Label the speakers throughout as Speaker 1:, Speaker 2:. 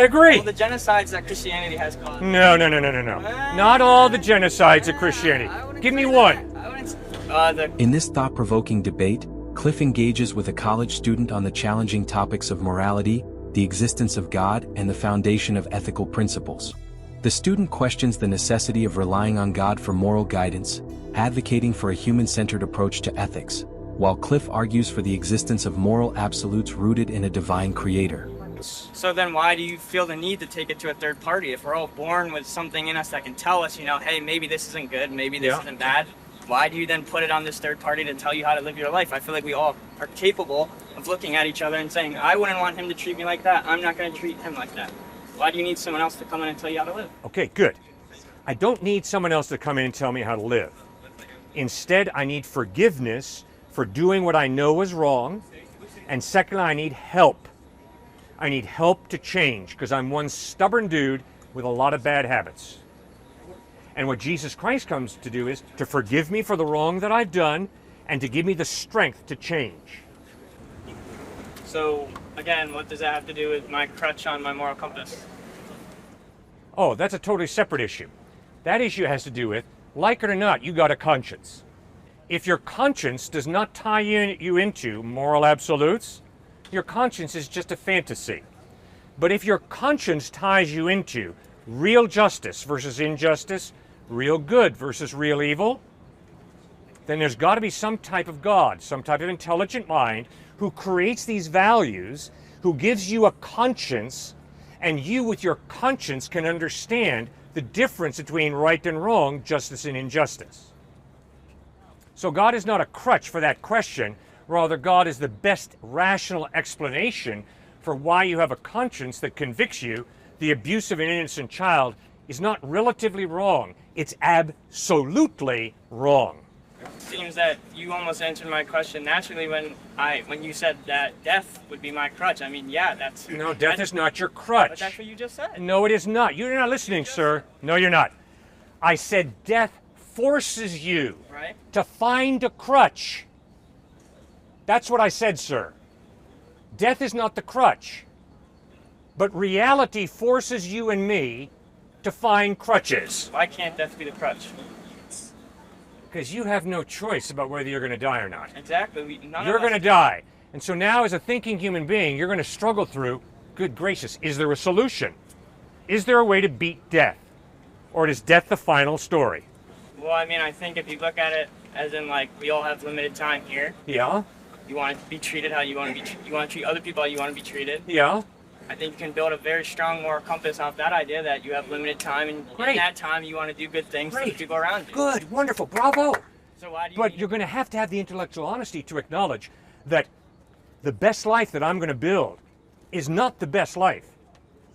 Speaker 1: I agree.
Speaker 2: All the genocides that Christianity has caused.
Speaker 1: No. Not all the genocides of Christianity. Give me one.
Speaker 3: In this thought-provoking debate, Cliffe engages with a college student on the challenging topics of morality, the existence of God, and the foundation of ethical principles. The student questions the necessity of relying on God for moral guidance, advocating for a human-centered approach to ethics, while Cliffe argues for the existence of moral absolutes rooted in a divine creator.
Speaker 2: So then why do you feel the need to take it to a third party? If we're all born with something in us that can tell us, hey, maybe this isn't good, maybe this isn't bad, why do you then put it on this third party to tell you how to live your life? I feel like we all are capable of looking at each other and saying, I wouldn't want him to treat me like that, I'm not going to treat him like that. Why do you need someone else to come in and tell you how to live?
Speaker 1: Okay, good. I don't need someone else to come in and tell me how to live. Instead, I need forgiveness for doing what I know is wrong. And second, I need help. I need help to change because I'm one stubborn dude with a lot of bad habits. And what Jesus Christ comes to do is to forgive me for the wrong that I've done and to give me the strength to change.
Speaker 2: So, again, what does that have to do with my crutch on my moral compass?
Speaker 1: Oh, that's a totally separate issue. That issue has to do with, like it or not, you got a conscience. If your conscience does not tie you into moral absolutes, your conscience is just a fantasy. But if your conscience ties you into real justice versus injustice, real good versus real evil, then there's got to be some type of God, some type of intelligent mind who creates these values, who gives you a conscience, and you with your conscience can understand the difference between right and wrong, justice and injustice. So God is not a crutch for that question. Rather, God is the best rational explanation for why you have a conscience that convicts you. The abuse of an innocent child is not relatively wrong. It's absolutely wrong.
Speaker 2: It seems that you almost answered my question naturally when you said that death would be my crutch. I mean, yeah, that's...
Speaker 1: No, death is not your crutch.
Speaker 2: But that's what you just said.
Speaker 1: No, it is not. You're not listening, sir. No, you're not. I said death forces you to find a crutch. That's what I said, sir. Death is not the crutch. But reality forces you and me to find crutches.
Speaker 2: Why can't death be the crutch?
Speaker 1: Because you have no choice about whether you're going to die or not.
Speaker 2: Exactly.
Speaker 1: You're going to die. And so now as a thinking human being, you're going to struggle through, good gracious, is there a solution? Is there a way to beat death? Or is death the final story?
Speaker 2: Well, I mean, I think if you look at it as in, like, we all have limited time here.
Speaker 1: Yeah.
Speaker 2: You want to be treated how you want to be. You want to treat other people how you want to be treated.
Speaker 1: Yeah.
Speaker 2: I think you can build a very strong moral compass off that idea that you have limited time, and in that time you want to do good things for the people around you.
Speaker 1: Good, wonderful, bravo.
Speaker 2: So why do you?
Speaker 1: But you're going to have the intellectual honesty to acknowledge that the best life that I'm going to build is not the best life.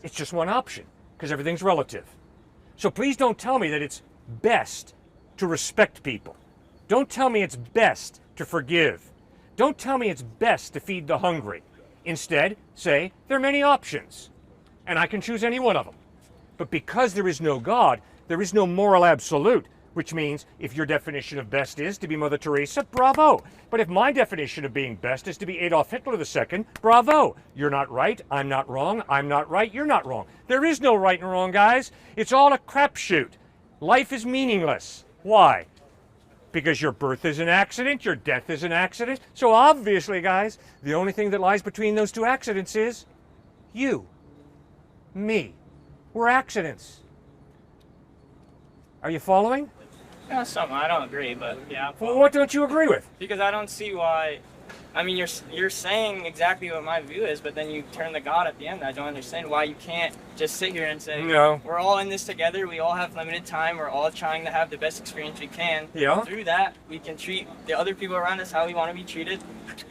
Speaker 1: It's just one option, because everything's relative. So please don't tell me that it's best to respect people. Don't tell me it's best to forgive. Don't tell me it's best to feed the hungry. Instead, say, there are many options, and I can choose any one of them. But because there is no God, there is no moral absolute, which means if your definition of best is to be Mother Teresa, bravo. But if my definition of being best is to be Adolf Hitler II, bravo. You're not right, I'm not wrong, I'm not right, you're not wrong. There is no right and wrong, guys. It's all a crapshoot. Life is meaningless. Why? Because your birth is an accident, your death is an accident. So obviously, guys, the only thing that lies between those two accidents is you, me. We're accidents. Are you following?
Speaker 2: Yeah, some. I don't agree, but yeah.
Speaker 1: Well, what don't you agree with?
Speaker 2: Because I don't see why. I mean, you're saying exactly what my view is, but then you turn to God at the end. I don't understand why you can't just sit here and say,
Speaker 1: no,
Speaker 2: we're all in this together. We all have limited time. We're all trying to have the best experience we can.
Speaker 1: Yeah.
Speaker 2: Through that, we can treat the other people around us how we want to be treated.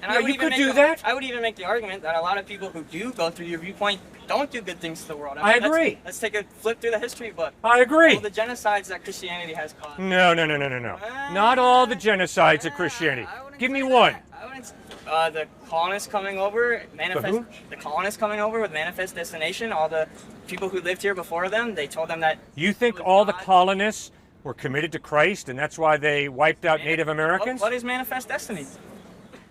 Speaker 2: And
Speaker 1: yeah, you could do that.
Speaker 2: I would even make the argument that a lot of people who do go through your viewpoint don't do good things to the world.
Speaker 1: I agree.
Speaker 2: Let's take a flip through the history book.
Speaker 1: I agree.
Speaker 2: All the genocides that Christianity has caused.
Speaker 1: No. Not all the genocides of Christianity. Give me one.
Speaker 2: The colonists coming over, the colonists coming over with Manifest Destination, all the people who lived here before them, they told them that...
Speaker 1: You think all the colonists were committed to Christ and that's why they wiped out Native Americans?
Speaker 2: What is Manifest Destiny?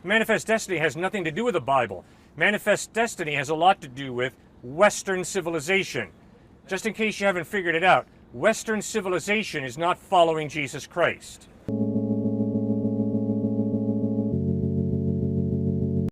Speaker 1: Manifest Destiny has nothing to do with the Bible. Manifest Destiny has a lot to do with Western civilization. Just in case you haven't figured it out, Western civilization is not following Jesus Christ.